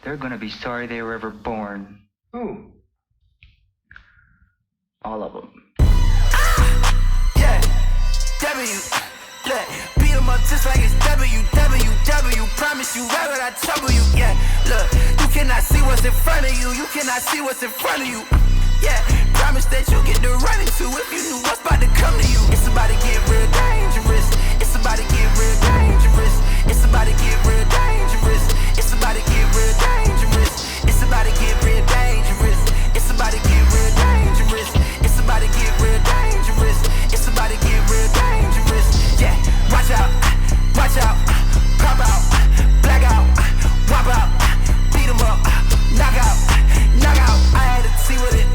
they're gonna be sorry they were ever born. Who? All of them. Yeah, look, beat 'em up just like it's WWW. Promise you, why would I trouble you? Yeah, look, you cannot see what's in front of you. You cannot see what's in front of you. Yeah, promise that you get to run into if you knew what's about to come to you. It's about to get real dangerous. It's about to get real dangerous. It's about to get real dangerous. It's about to get real dangerous. It's about to get real dangerous. It's about to get real dangerous. It's about to get real dangerous. It's about to get real dangerous. Yeah, watch out, pop out, black out, wop out, beat 'em up, knock out. I had to see with it.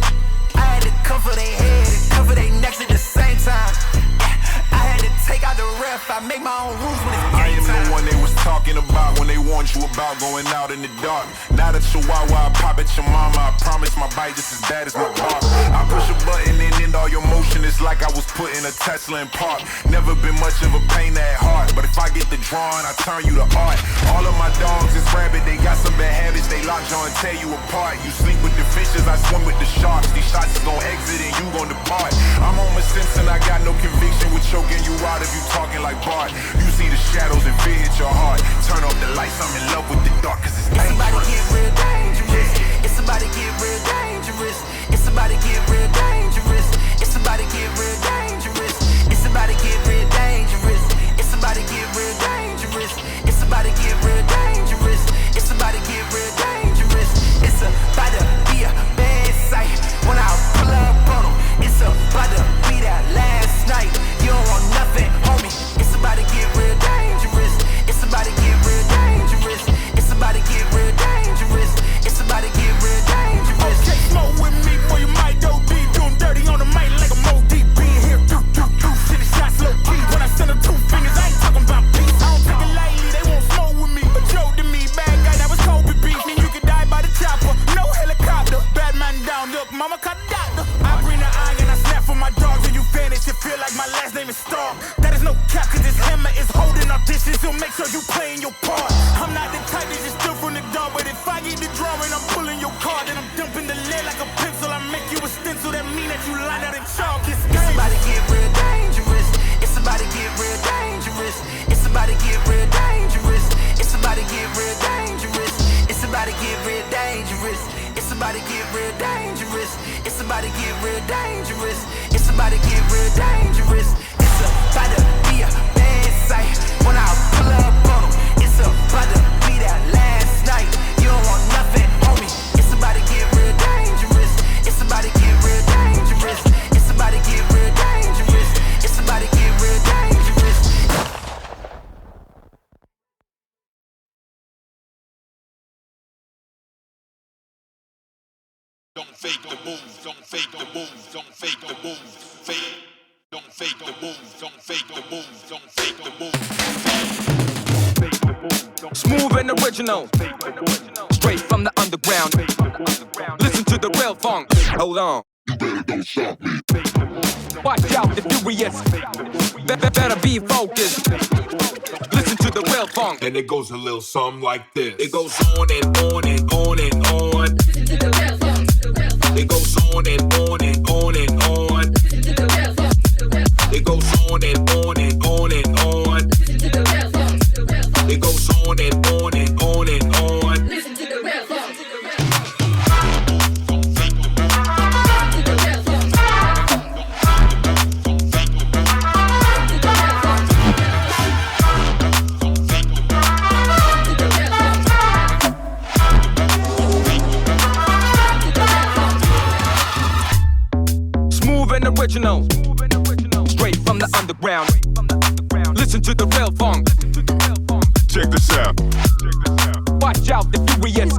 I had to cover their head and cover their necks at the same time. Yeah, I had to take out the ref. I make my own rules when it's game time. I am the one they was talking about when they warned you about going out in the dark. Now that your Wawa pop at your mama, I promise my bite just as bad as my bark. I push a button and end all your motion. It's like I was putting a Tesla in park. Never been much of a pain at heart, but if I get the drawing, I turn you to art. All of my dogs is rabid, they got some bad habits. They lock jaw and tear you apart. You sleep with the fishes, I swim with the sharks. These shots is gon' exit and you gon' depart. I'm Homer Simpson, I got no conviction with choking you out if you talking like Bart. You see the shadows and fear hit your heart. Turn off the lights, I'm in love with the dark, cause it's dangerous. It's about to get real dangerous. It's about to get real dangerous. It's about to get real dangerous. It's about to get real dangerous. It's about to get real dangerous. It's about to get real dangerous. It's about to get real dangerous. It's about to get real dangerous. It's about to be a bad sight when I pull up on them. It's about to be that last night. You don't want nothing, homie. It's about to get real dangerous. It's about to get real dangerous. It's about to get real dangerous. It's about to get real dangerous. Okay, smoke with me, boy, you might go deep. Doing dirty on the mic like a ODB. Here, do. Shit, the shots low key. When I send them 2 fingers, I ain't talking about peace. I don't take it lightly, they won't smoke with me. A joke to me, bad guy that was Kobe beef. Then you could die by the chopper, no helicopter. Bad man down, look, mama caught the doctor. I bring the iron, I snap for my dogs, and you vanish. It feel like my last name is Stark. That is no cap, cause this hammer is holding auditions. So make sure you playing your part. I'm not the type that just steal from the dog, but if I get the drawing, I'm pulling your card. And I'm dumping the lead like a pencil. I make you a stencil, that mean that you lined out in chalk. It's about to get real dangerous. It's about to get real dangerous. It's about to get real dangerous. It's about to get real dangerous. It's about to get real dangerous. It's about to get real dangerous. It's about to get real dangerous. It's about to get real dangerous. It's about to be a bad sight when I pull up on them. It's about to be that last night. You don't want nothing, homie. It's about to get real dangerous. It's about to get real dangerous. It's about to get real dangerous. It's about to get real dangerous. Don't fake the moves, don't fake the moves, don't fake the moves, fake. Don't fake the moves, don't fake the moves, don't fake the moves. Smooth and original, straight from the underground. Listen to the real funk. Hold on. You better don't stop me. Watch out, the furious. Better be focused. Listen to the real funk. And it goes a little something like this. It goes on and on and on and on. Listen to the real funk. It goes on and on and on and on. Listen to the real funk. It goes on and on and on and on. Listen to the real funk. It goes on and on and on and on. Listen to the real funk. Original, straight from the underground. Listen to the real funk. Check this out. Watch out, the furious.